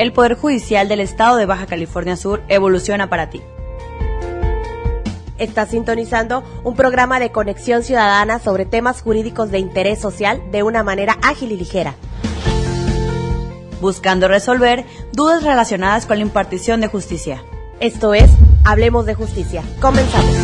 El Poder Judicial del Estado de Baja California Sur evoluciona para ti. Estás sintonizando un programa de conexión ciudadana sobre temas jurídicos de interés social de una manera ágil y ligera, buscando resolver dudas relacionadas con la impartición de justicia. Esto es Hablemos de Justicia. Comenzamos.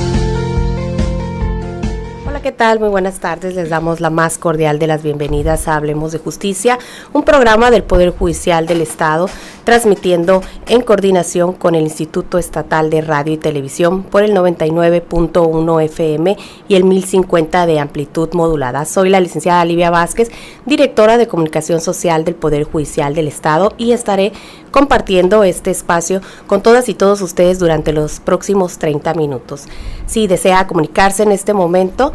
Hola, ¿qué tal? Muy buenas tardes. Les damos la más cordial de las bienvenidas a Hablemos de Justicia, un programa del Poder Judicial del Estado, transmitiendo en coordinación con el Instituto Estatal de Radio y Televisión por el 99.1 FM y el 1050 de amplitud modulada. Soy la licenciada Livia Vázquez, directora de Comunicación Social del Poder Judicial del Estado, y estaré compartiendo este espacio con todas y todos ustedes durante los próximos 30 minutos. Si desea comunicarse en este momento,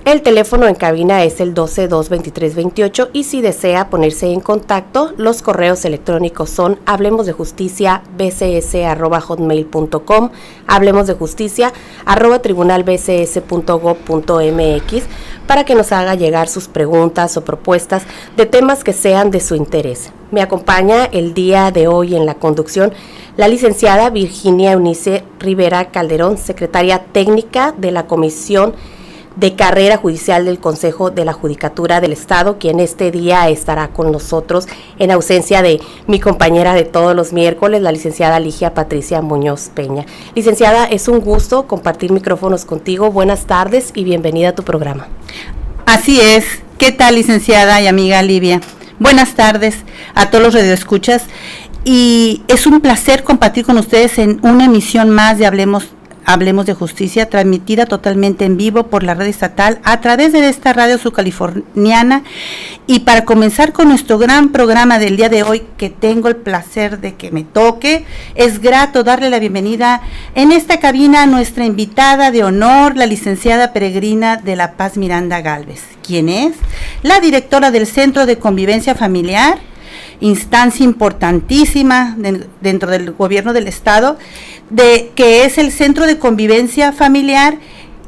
el teléfono en cabina es el 12-223-28, y si desea ponerse en contacto, los correos electrónicos son hablemosdejusticia@hotmail.com, hablemosdejusticia@tribunalbcs.gov.mx, para que nos haga llegar sus preguntas o propuestas de temas que sean de su interés. Me acompaña el día de hoy en la conducción la licenciada Virginia Eunice Rivera Calderón, secretaria técnica de la Comisión de Carrera Judicial del Consejo de la Judicatura del Estado, quien este día estará con nosotros en ausencia de mi compañera de todos los miércoles, la licenciada Ligia Patricia Muñoz Peña. Licenciada, es un gusto compartir micrófonos contigo. Buenas tardes y bienvenida a tu programa. Así es. ¿Qué tal, licenciada y amiga Livia? Buenas tardes a todos los radioescuchas, y es un placer compartir con ustedes en una emisión más de Hablemos de Justicia, transmitida totalmente en vivo por la red estatal a través de esta radio subcaliforniana. Y para comenzar con nuestro gran programa del día de hoy, que tengo el placer de que me toque, es grato darle la bienvenida en esta cabina a nuestra invitada de honor, la licenciada Peregrina de la Paz Miranda Gálvez, quien es la directora del Centro de Convivencia Familiar, instancia importantísima dentro del gobierno del Estado, que es el Centro de Convivencia Familiar,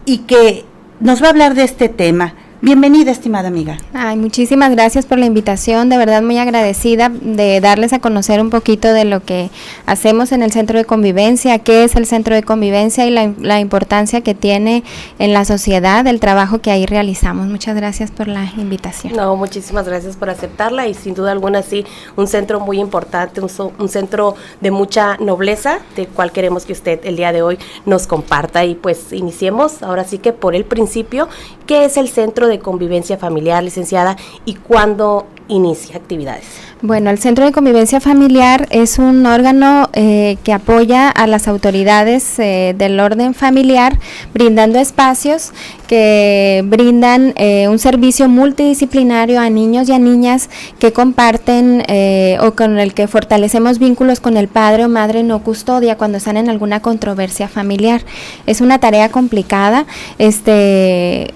y que nos va a hablar de este tema. Bienvenida, estimada amiga. Ay, muchísimas gracias por la invitación, de verdad muy agradecida de darles a conocer un poquito de lo que hacemos en el Centro de Convivencia, qué es el Centro de Convivencia y la importancia que tiene en la sociedad, el trabajo que ahí realizamos. Muchas gracias por la invitación. No, muchísimas gracias por aceptarla, y sin duda alguna sí, un centro muy importante, un centro de mucha nobleza, del cual queremos que usted el día de hoy nos comparta. Y pues iniciemos ahora sí que por el principio. ¿Qué es el Centro de Convivencia Familiar, licenciada, y cuándo inicia actividades? Bueno, el Centro de Convivencia Familiar es un órgano que apoya a las autoridades del orden familiar, brindando espacios que brindan un servicio multidisciplinario a niños y a niñas que comparten o con el que fortalecemos vínculos con el padre o madre no custodia cuando están en alguna controversia familiar. Es una tarea complicada, se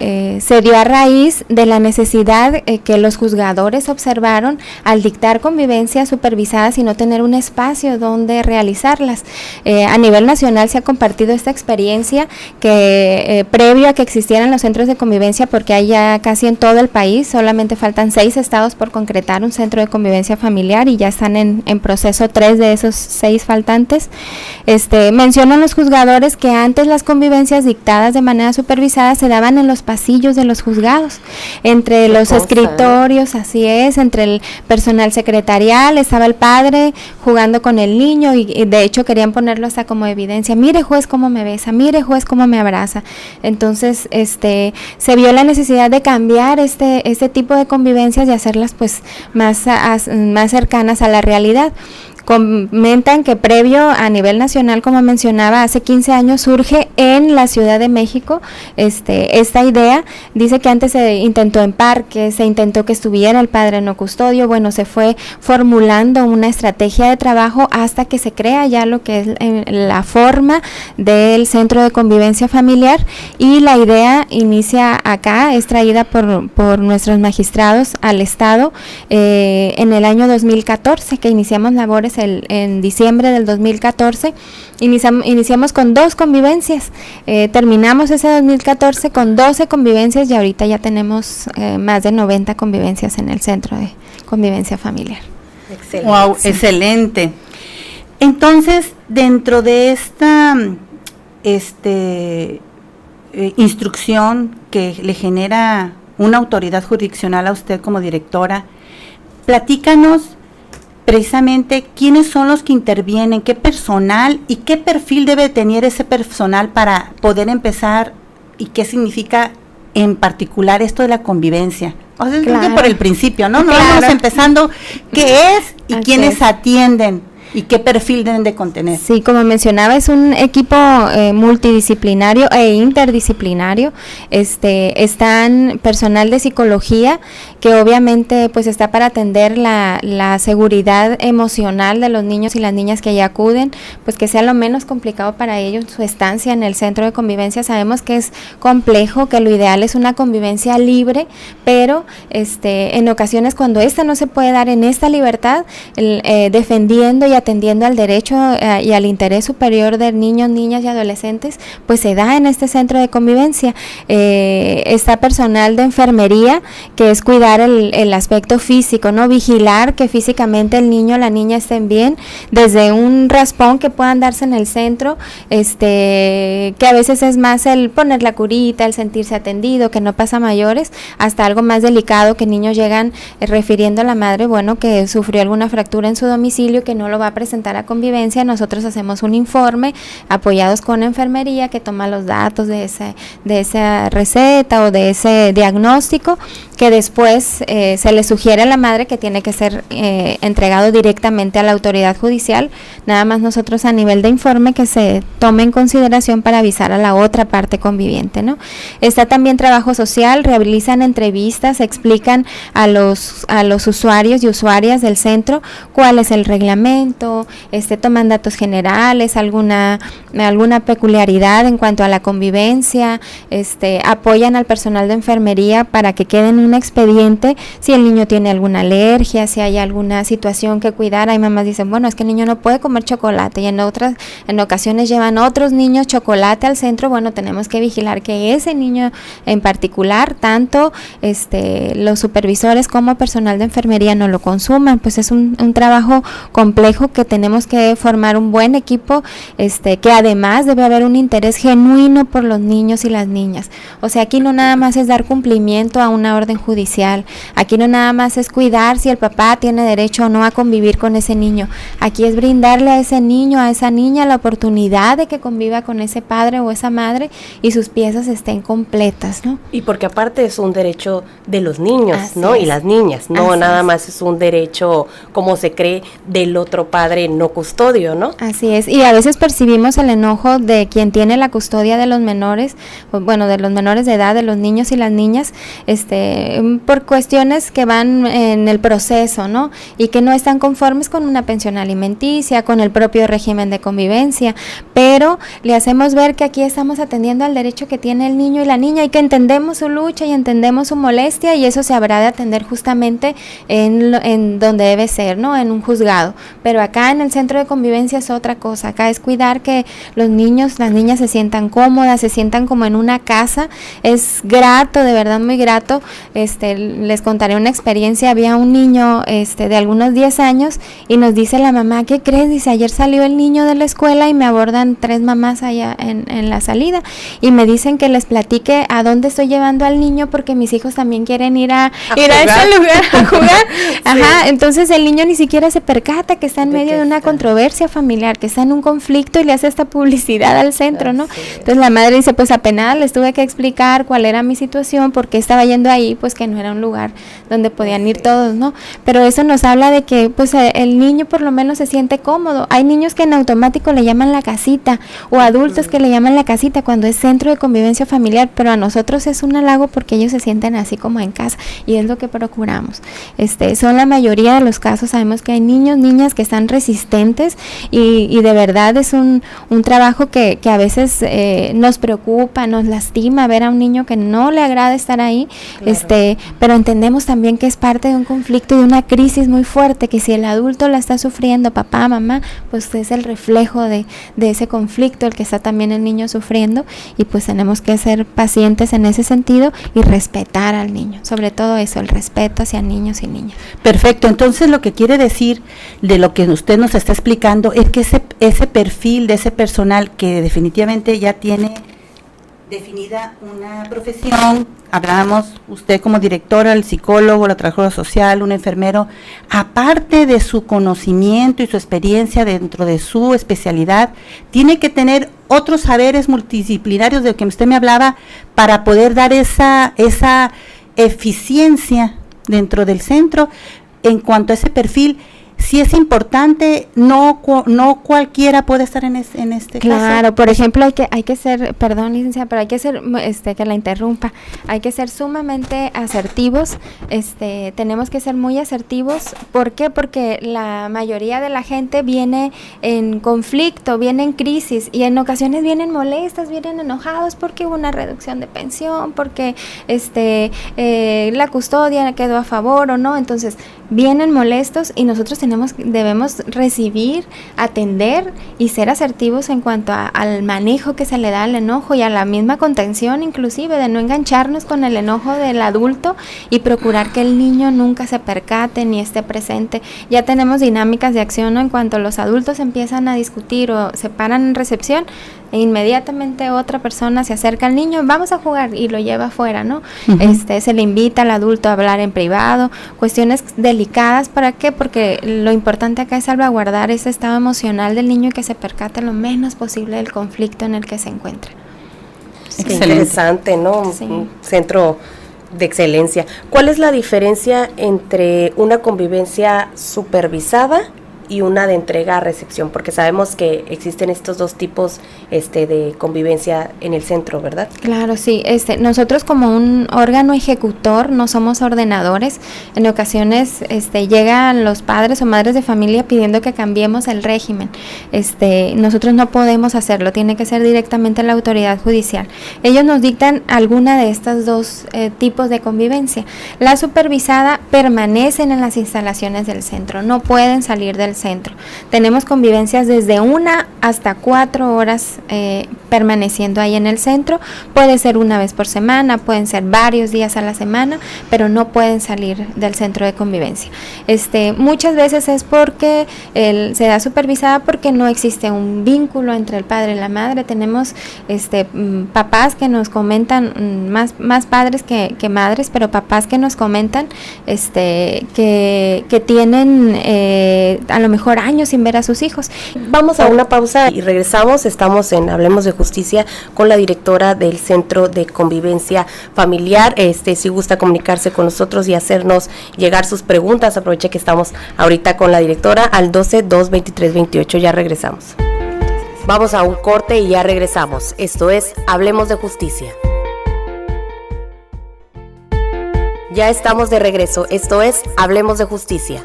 dio a raíz de la necesidad que los juzgadores observaron al dictar convivencias supervisadas y no tener un espacio donde realizarlas. A nivel nacional se ha compartido esta experiencia que previo a que existieran los centros de convivencia, porque hay ya casi en todo el país, solamente faltan 6 estados por concretar un centro de convivencia familiar, y ya están en proceso 3 de esos 6 faltantes. Mencionan los juzgadores que antes las convivencias dictadas de manera supervisada se daban en los pasillos de los juzgados, entre los escritorios, así es, entre el personal secretarial, estaba el padre jugando con el niño, y de hecho querían ponerlo hasta como evidencia: mire juez cómo me besa, mire juez cómo me abraza. Entonces se vio la necesidad de cambiar este tipo de convivencias y hacerlas pues más cercanas a la realidad. Comentan que previo a nivel nacional, como mencionaba, hace 15 años surge en la Ciudad de México esta idea. Dice que antes se intentó en parques, se intentó que estuviera el padre no custodio. Bueno, se fue formulando una estrategia de trabajo hasta que se crea ya lo que es la forma del Centro de Convivencia Familiar, y la idea inicia acá, es traída por nuestros magistrados al Estado en el año 2014, que iniciamos labores en diciembre del 2014. Iniciamos con 2 convivencias, terminamos ese 2014 con 12 convivencias, y ahorita ya tenemos más de 90 convivencias en el Centro de Convivencia Familiar. Excelente. Wow, excelente. Entonces, dentro de esta instrucción que le genera una autoridad jurisdiccional a usted como directora, platícanos precisamente quiénes son los que intervienen, qué personal y qué perfil debe tener ese personal para poder empezar y qué significa en particular esto de la convivencia. O sea, creo que por el principio, ¿no? Claro. Vamos empezando qué es y Así quiénes es. atienden y qué perfil deben de contener. Sí, como mencionaba, es un equipo multidisciplinario e interdisciplinario. Están personal de psicología que obviamente pues está para atender la seguridad emocional de los niños y las niñas que allá acuden, pues que sea lo menos complicado para ellos su estancia en el centro de convivencia. Sabemos que es complejo, que lo ideal es una convivencia libre, pero en ocasiones cuando esta no se puede dar en esta libertad, defendiendo y atendiendo al derecho y al interés superior de niños, niñas y adolescentes, pues se da en este centro de convivencia. Está personal de enfermería, que es cuidar el aspecto físico, ¿no? Vigilar que físicamente el niño o la niña estén bien, desde un raspón que puedan darse en el centro, que a veces es más el poner la curita, el sentirse atendido, que no pasa a mayores, hasta algo más delicado, que niños llegan refiriendo a la madre, bueno, que sufrió alguna fractura en su domicilio, que no lo va a presentar a convivencia. Nosotros hacemos un informe apoyados con enfermería que toma los datos de esa receta o de ese diagnóstico, que después se le sugiere a la madre que tiene que ser entregado directamente a la autoridad judicial. Nada más nosotros a nivel de informe que se tome en consideración para avisar a la otra parte conviviente, ¿no? Está también trabajo social, realizan entrevistas, explican a los usuarios y usuarias del centro cuál es el reglamento, toman datos generales, alguna peculiaridad en cuanto a la convivencia, apoyan al personal de enfermería para que quede en un expediente si el niño tiene alguna alergia, si hay alguna situación que cuidar. Hay mamás que dicen, bueno, es que el niño no puede comer chocolate, y en ocasiones llevan otros niños chocolate al centro. Bueno, tenemos que vigilar que ese niño en particular, tanto los supervisores como personal de enfermería no lo consuman. Pues es un trabajo complejo que tenemos que formar un buen equipo, que además debe haber un interés genuino por los niños y las niñas. O sea, aquí no nada más es dar cumplimiento a una orden judicial, aquí no nada más es cuidar si el papá tiene derecho o no a convivir con ese niño. Aquí es brindarle a ese niño, a esa niña, la oportunidad de que conviva con ese padre o esa madre y sus piezas estén completas, ¿no? Y porque aparte es un derecho de los niños, Así ¿no? es. Y las niñas, no Así nada es. más es un derecho, como se cree, del otro padre no custodio, ¿no? Así es, y a veces percibimos el enojo de quien tiene la custodia de los menores, bueno, de los menores de edad, de los niños y las niñas, por cuestiones que van en el proceso, ¿no? Y que no están conformes con una pensión alimenticia, con el propio régimen de convivencia, pero le hacemos ver que aquí estamos atendiendo al derecho que tiene el niño y la niña, y que entendemos su lucha y entendemos su molestia, y eso se habrá de atender justamente en donde debe ser, ¿no? En un juzgado. Pero acá en el centro de convivencia es otra cosa. Acá es cuidar que los niños, las niñas se sientan cómodas, se sientan como en una casa. Es grato, de verdad muy grato. Les contaré una experiencia. Había un niño de algunos 10 años y nos dice la mamá, ¿qué crees? Dice, ayer salió el niño de la escuela y me abordan 3 mamás allá en la salida y me dicen que les platique a dónde estoy llevando al niño porque mis hijos también quieren ir a ese lugar a jugar. Ajá, entonces el niño ni siquiera se percata que está en medio de una controversia familiar, que está en un conflicto, y le hace esta publicidad al centro, ¿no? Entonces la madre dice, pues apenas les tuve que explicar cuál era mi situación, por qué estaba yendo ahí, pues que no era un lugar donde podían ir todos, ¿no? Pero eso nos habla de que pues el niño por lo menos se siente cómodo. Hay niños que en automático le llaman la casita, o adultos que le llaman la casita cuando es centro de convivencia familiar, pero a nosotros es un halago porque ellos se sienten así como en casa, y es lo que procuramos. Son la mayoría de los casos, sabemos que hay niños, niñas que están resistentes, y de verdad es un trabajo que a veces nos preocupa, nos lastima ver a un niño que no le agrada estar ahí, pero entendemos también que es parte de un conflicto y de una crisis muy fuerte, que si el adulto la está sufriendo, papá, mamá, pues es el reflejo de ese conflicto el que está también el niño sufriendo, y pues tenemos que ser pacientes en ese sentido y respetar al niño, sobre todo eso, el respeto hacia niños y niñas. Perfecto, entonces lo que quiere decir de lo que usted nos está explicando es que ese perfil de ese personal que definitivamente ya tiene definida una profesión, hablamos usted como directora, el psicólogo, la trabajadora social, un enfermero, aparte de su conocimiento y su experiencia dentro de su especialidad, tiene que tener otros saberes multidisciplinarios de los que usted me hablaba para poder dar esa eficiencia dentro del centro. En cuanto a ese perfil, sí es importante, no cualquiera puede estar en este caso. Claro, por ejemplo, hay que ser, perdón, licenciada, pero hay que ser, que la interrumpa, hay que ser sumamente asertivos, tenemos que ser muy asertivos. ¿Por qué? Porque la mayoría de la gente viene en conflicto, viene en crisis, y en ocasiones vienen molestas, vienen enojados porque hubo una reducción de pensión, porque la custodia quedó a favor o no. Entonces vienen molestos y nosotros debemos recibir, atender y ser asertivos en cuanto al manejo que se le da al enojo y a la misma contención, inclusive de no engancharnos con el enojo del adulto y procurar que el niño nunca se percate ni esté presente. Ya tenemos dinámicas de acción, ¿no? En cuanto los adultos empiezan a discutir o se paran en recepción, e inmediatamente otra persona se acerca al niño, vamos a jugar, y lo lleva afuera, ¿no? Uh-huh. Se le invita al adulto a hablar en privado, cuestiones delicadas. ¿Para qué? Porque lo importante acá es salvaguardar ese estado emocional del niño y que se percate lo menos posible del conflicto en el que se encuentra. Excelente. Interesante, ¿no? Sí. Un centro de excelencia. ¿Cuál es la diferencia entre una convivencia supervisada y una de entrega a recepción? Porque sabemos que existen estos dos tipos de convivencia en el centro, ¿verdad? Claro, sí. Nosotros como un órgano ejecutor no somos ordenadores. En ocasiones llegan los padres o madres de familia pidiendo que cambiemos el régimen. Nosotros no podemos hacerlo, tiene que ser directamente la autoridad judicial. Ellos nos dictan alguna de estas dos tipos de convivencia. La supervisada permanecen en las instalaciones del centro, no pueden salir del centro. Tenemos convivencias desde 1 hasta 4 horas permaneciendo ahí en el centro. Puede ser una vez por semana, pueden ser varios días a la semana, pero no pueden salir del centro de convivencia. Muchas veces es porque se da supervisada porque no existe un vínculo entre el padre y la madre. Tenemos papás que nos comentan, más padres que madres, pero papás que nos comentan que tienen a lo mejor años sin ver a sus hijos. Vamos a una pausa y regresamos. Estamos en Hablemos de Justicia con la directora del Centro de Convivencia Familiar. Si gusta comunicarse con nosotros y hacernos llegar sus preguntas, aproveche que estamos ahorita con la directora al 12-223-28. Ya regresamos. Vamos a un corte y ya regresamos. Esto es Hablemos de Justicia. Ya estamos de regreso. Esto es Hablemos de Justicia.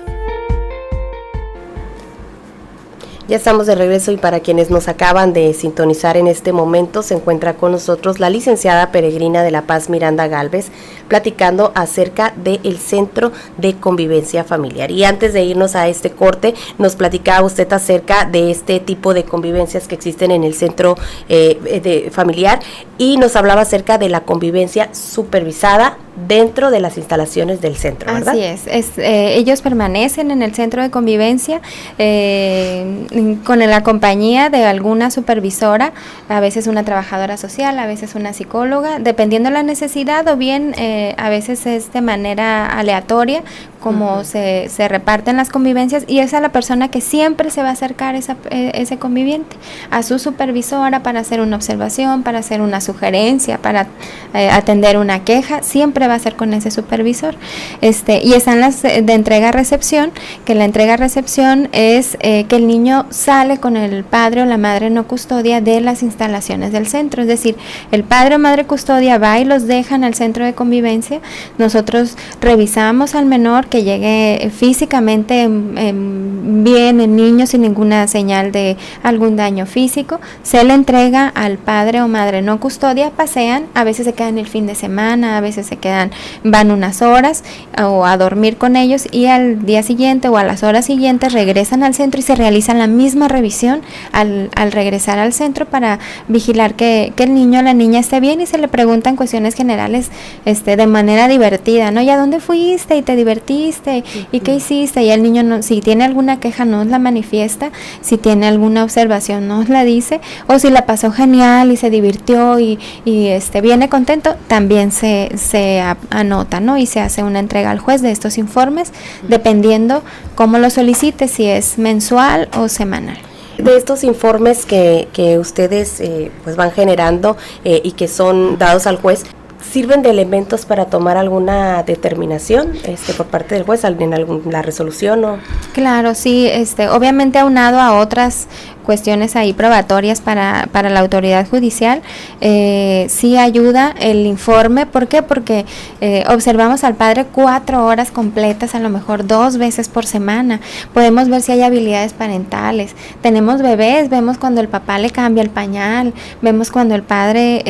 Ya estamos de regreso y para quienes nos acaban de sintonizar en este momento, se encuentra con nosotros la licenciada Peregrina de la Paz Miranda Gálvez, platicando acerca del Centro de Convivencia Familiar. Y antes de irnos a este corte, nos platicaba usted acerca de este tipo de convivencias que existen en el centro familiar, y nos hablaba acerca de la convivencia supervisada dentro de las instalaciones del centro, ¿verdad? Así es, ellos permanecen en el centro de convivencia con la compañía de alguna supervisora, a veces una trabajadora social, a veces una psicóloga, dependiendo de la necesidad, o bien a veces es de manera aleatoria, como uh-huh. se reparten las convivencias, y es a la persona que siempre se va a acercar ese conviviente, a su supervisora, para hacer una observación, para hacer una sugerencia, para atender una queja, siempre va a ser con ese supervisor. Y están las de entrega-recepción, que la entrega-recepción es que el niño sale con el padre o la madre no custodia de las instalaciones del centro, es decir, el padre o madre custodia va y los deja en el centro de convivencia. Nosotros revisamos al menor que llegue físicamente bien, el niño sin ninguna señal de algún daño físico, se le entrega al padre o madre no custodia, pasean, a veces se quedan el fin de semana, a veces van unas horas o a dormir con ellos, y al día siguiente o a las horas siguientes regresan al centro y se realizan la misma revisión al regresar al centro para vigilar que el niño o la niña esté bien, y se le preguntan cuestiones generales de manera divertida, ¿no? ¿Y a dónde fuiste? ¿Y te divertiste? ¿Y qué hiciste? Y el niño, no, si tiene alguna queja, nos la manifiesta, si tiene alguna observación, nos la dice, o si la pasó genial y se divirtió y viene contento, también se anota, ¿no? Y se hace una entrega al juez de estos informes, dependiendo cómo lo solicite, si es mensual o semanal. De estos informes que ustedes pues van generando y que son dados al juez, ¿sirven de elementos para tomar alguna determinación por parte del juez en la resolución? ¿O? Claro, sí, obviamente aunado a otras cuestiones ahí probatorias para la autoridad judicial, sí ayuda el informe. ¿Por qué? Porque observamos al padre 4 horas completas, a lo mejor 2 veces por semana. Podemos ver si hay habilidades parentales. Tenemos bebés, vemos cuando el papá le cambia el pañal, vemos cuando el padre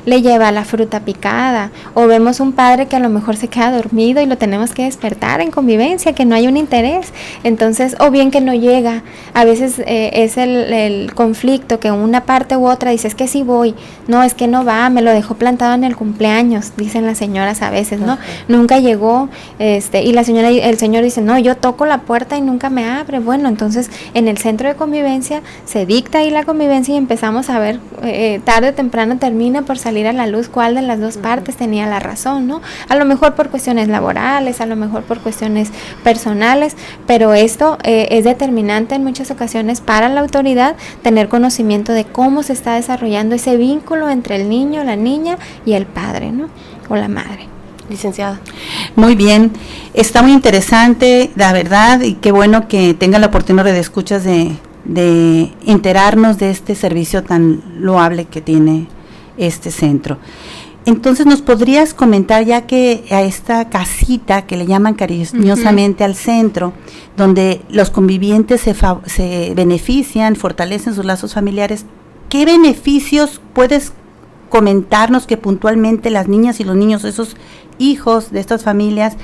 le lleva la fruta picada, o vemos un padre que a lo mejor se queda dormido y lo tenemos que despertar en convivencia, que no hay un interés. Entonces, o bien que no llega. A veces es el conflicto, que una parte u otra dice, es que sí voy, no, es que no va, me lo dejó plantado en el cumpleaños, dicen las señoras a veces, ¿no? Nunca llegó, y el señor dice, no, yo toco la puerta y nunca me abre. Bueno, entonces en el centro de convivencia se dicta ahí la convivencia y empezamos a ver, tarde o temprano termina por salir a la luz cuál de las dos partes tenía la razón, ¿no? A lo mejor por cuestiones laborales, a lo mejor por cuestiones personales, pero esto es determinante en muchas ocasiones para la autoridad, tener conocimiento de cómo se está desarrollando ese vínculo entre el niño, la niña y el padre, ¿no? O la madre. Licenciada. Muy bien, está muy interesante, la verdad, y qué bueno que tengan la oportunidad de escuchas de enterarnos de este servicio tan loable que tiene este centro. Entonces, ¿nos podrías comentar, ya que a esta casita que le llaman cariñosamente al centro, donde los convivientes se benefician, fortalecen sus lazos familiares, qué beneficios puedes comentarnos que puntualmente las niñas y los niños, esos hijos de estas familias,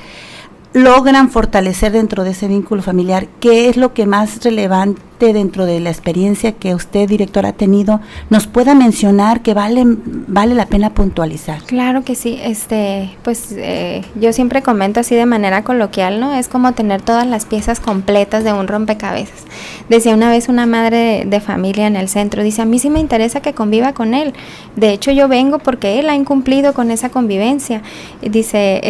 logran fortalecer dentro de ese vínculo familiar? ¿Qué es lo que más relevante dentro de la experiencia que usted, directora, ha tenido, nos pueda mencionar que vale la pena puntualizar? Claro que sí, yo siempre comento así de manera coloquial, ¿no? Es como tener todas las piezas completas de un rompecabezas. Decía una vez una madre de familia en el centro, dice, a mí sí me interesa que conviva con él, de hecho yo vengo porque él ha incumplido con esa convivencia. Dice,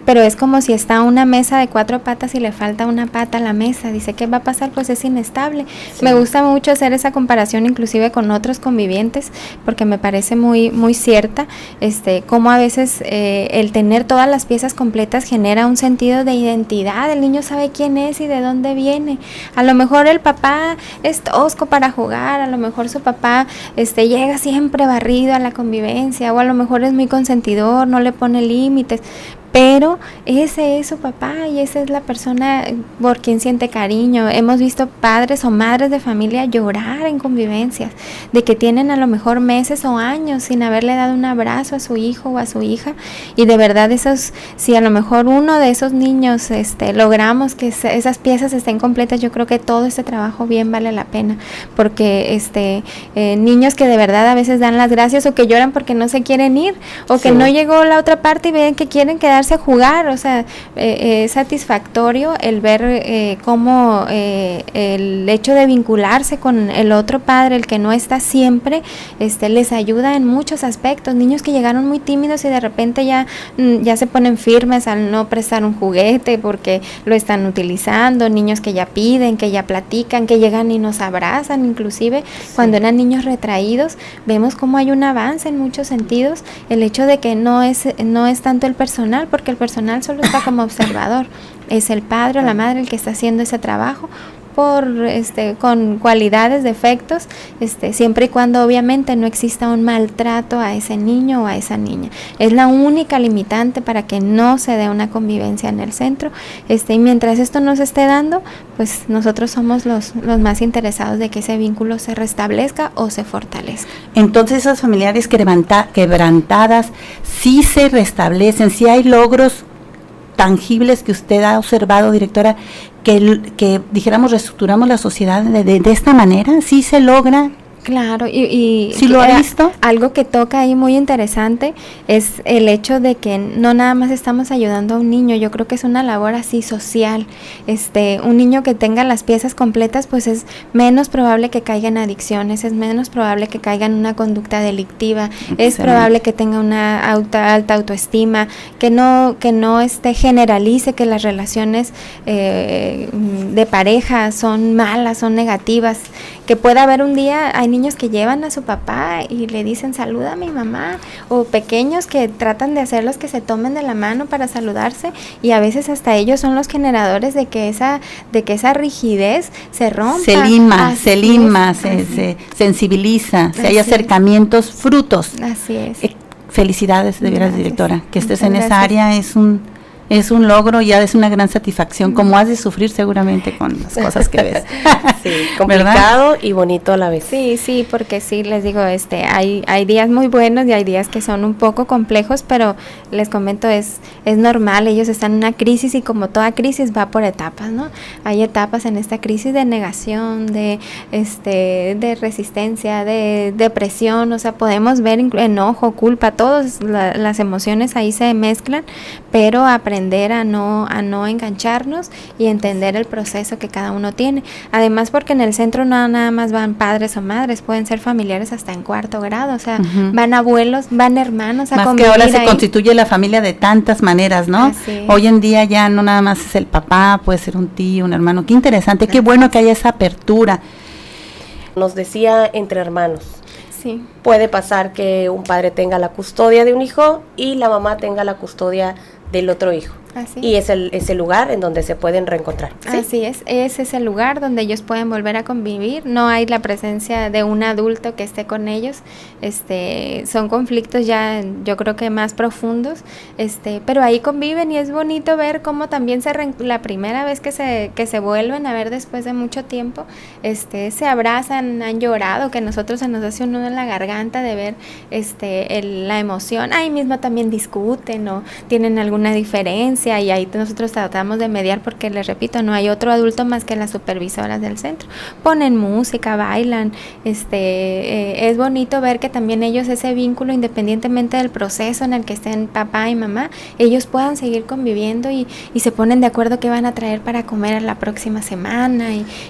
pero es como si está una mesa de 4 patas y le falta una pata a la mesa. Dice, ¿qué va a pasar? Pues es inestable. Sí. Me gusta mucho hacer esa comparación inclusive con otros convivientes, porque me parece muy, muy cierta, cómo a veces el tener todas las piezas completas genera un sentido de identidad. El niño sabe quién es y de dónde viene. A lo mejor el papá es tosco para jugar, a lo mejor su papá llega siempre barrido a la convivencia, o a lo mejor es muy consentidor, no le pone límites, pero ese es su papá y esa es la persona por quien siente cariño. Hemos visto padres o madres de familia llorar en convivencias, de que tienen a lo mejor meses o años sin haberle dado un abrazo a su hijo o a su hija, y de verdad si a lo mejor uno de esos niños logramos que esas piezas estén completas, yo creo que todo este trabajo bien vale la pena, porque niños que de verdad a veces dan las gracias, o que lloran porque no se quieren ir, o que no llegó la otra parte y ven que quieren quedarse a jugar. O sea, es satisfactorio el ver cómo el hecho de vincularse con el otro padre, el que no está siempre, les ayuda en muchos aspectos. Niños que llegaron muy tímidos y de repente ya se ponen firmes al no prestar un juguete porque lo están utilizando. Niños que ya piden, que ya platican, que llegan y nos abrazan. Inclusive cuando eran niños retraídos, vemos cómo hay un avance en muchos sentidos. El hecho de que no es tanto el personal, porque el personal solo está como observador, es el padre o la madre el que está haciendo ese trabajo, con cualidades, defectos, siempre y cuando obviamente no exista un maltrato a ese niño o a esa niña. Es la única limitante para que no se dé una convivencia en el centro, y mientras esto no se esté dando, pues nosotros somos los más interesados de que ese vínculo se restablezca o se fortalezca. Entonces esas familiares quebrantadas sí se restablecen, sí hay logros tangibles que usted ha observado, directora, que dijéramos reestructuramos la sociedad de esta manera, sí se logra. Claro, y ¿sí lo ha visto? Algo que toca ahí muy interesante es el hecho de que no nada más estamos ayudando a un niño, yo creo que es una labor así social. Un niño que tenga las piezas completas, pues es menos probable que caiga en adicciones, es menos probable que caiga en una conducta delictiva, es probable que tenga una alta autoestima, que no generalice que las relaciones de pareja son malas, son negativas, que pueda haber un día, hay niños que llevan a su papá y le dicen saluda a mi mamá, o pequeños que tratan de hacerlos que se tomen de la mano para saludarse, y a veces hasta ellos son los generadores de que esa rigidez se rompa. Se lima, se sensibiliza, si hay acercamientos, frutos. Así es. Felicidades, de veras, directora, que estés en esa área es un logro, ya es una gran satisfacción, como has de sufrir seguramente con las cosas que ves. Sí, complicado y bonito a la vez. Sí, porque sí, les digo, hay días muy buenos y hay días que son un poco complejos, pero les comento, es normal, ellos están en una crisis y como toda crisis va por etapas, ¿no? Hay etapas en esta crisis de negación, de resistencia, de depresión, o sea, podemos ver enojo, culpa, todas las emociones ahí se mezclan, pero aprender a no engancharnos y entender el proceso que cada uno tiene. Además, porque en el centro no nada más van padres o madres, pueden ser familiares hasta en 4º grado, o sea, van abuelos, van hermanos a convivir. Más que ahora se constituye la familia de tantas maneras, ¿no? Hoy en día ya no nada más es el papá, puede ser un tío, un hermano. Qué interesante, qué bueno que haya esa apertura. Nos decía entre hermanos. Sí. Puede pasar que un padre tenga la custodia de un hijo y la mamá tenga la custodia del otro hijo. Así. Y es el lugar en donde se pueden reencontrar. ¿Sí? Así es, ese es el lugar donde ellos pueden volver a convivir, no hay la presencia de un adulto que esté con ellos, son conflictos ya yo creo que más profundos, pero ahí conviven y es bonito ver cómo también la primera vez que se vuelven a ver después de mucho tiempo, se abrazan, han llorado, que a nosotros se nos hace un nudo en la garganta de ver la emoción, ahí mismo también discuten o tienen alguna diferencia, y ahí nosotros tratamos de mediar porque, les repito, no hay otro adulto más que las supervisoras del centro. Ponen música, bailan, es bonito ver que también ellos ese vínculo, independientemente del proceso en el que estén papá y mamá, ellos puedan seguir conviviendo y se ponen de acuerdo qué van a traer para comer la próxima semana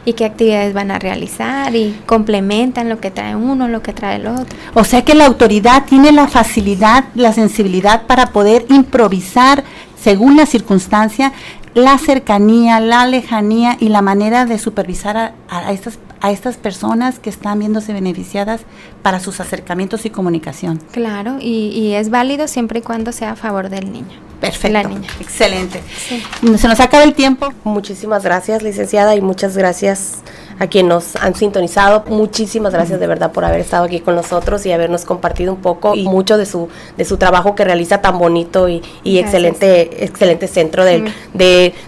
y qué actividades van a realizar y complementan lo que trae uno, lo que trae el otro. O sea que la autoridad tiene la facilidad, la sensibilidad para poder improvisar según la circunstancia, la cercanía, la lejanía y la manera de supervisar a estas personas que están viéndose beneficiadas para sus acercamientos y comunicación. Claro, y es válido siempre y cuando sea a favor del niño. Perfecto, la niña. Excelente. Sí. Se nos acaba el tiempo. Muchísimas gracias, licenciada, y muchas gracias a quienes nos han sintonizado. Muchísimas gracias de verdad por haber estado aquí con nosotros y habernos compartido un poco y mucho de su trabajo que realiza tan bonito y excelente centro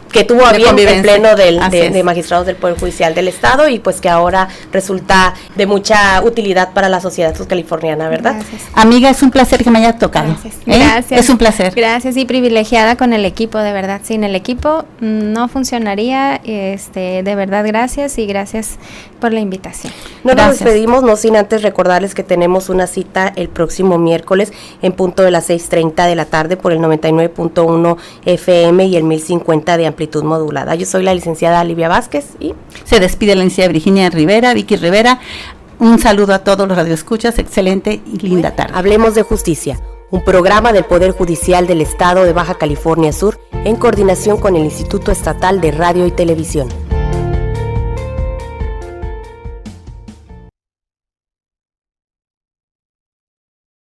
que tuvo a bien el pleno de magistrados del Poder Judicial del Estado y pues que ahora resulta de mucha utilidad para la sociedad subcaliforniana, ¿verdad? Gracias. Amiga, es un placer que me haya tocado. Gracias. Es un placer. Gracias y privilegiada con el equipo, de verdad. Sin el equipo no funcionaría, de verdad gracias y gracias por la invitación. Nos despedimos, no sin antes recordarles que tenemos una cita el próximo miércoles en punto de las 6:30 de la tarde por el 99.1 FM y el 1050 de amplitud modulada. Yo soy la licenciada Livia Vázquez y se despide la licenciada Virginia Rivera, Vicky Rivera. Un saludo a todos los radioescuchas, excelente y linda tarde. Hablemos de Justicia, un programa del Poder Judicial del Estado de Baja California Sur en coordinación con el Instituto Estatal de Radio y Televisión.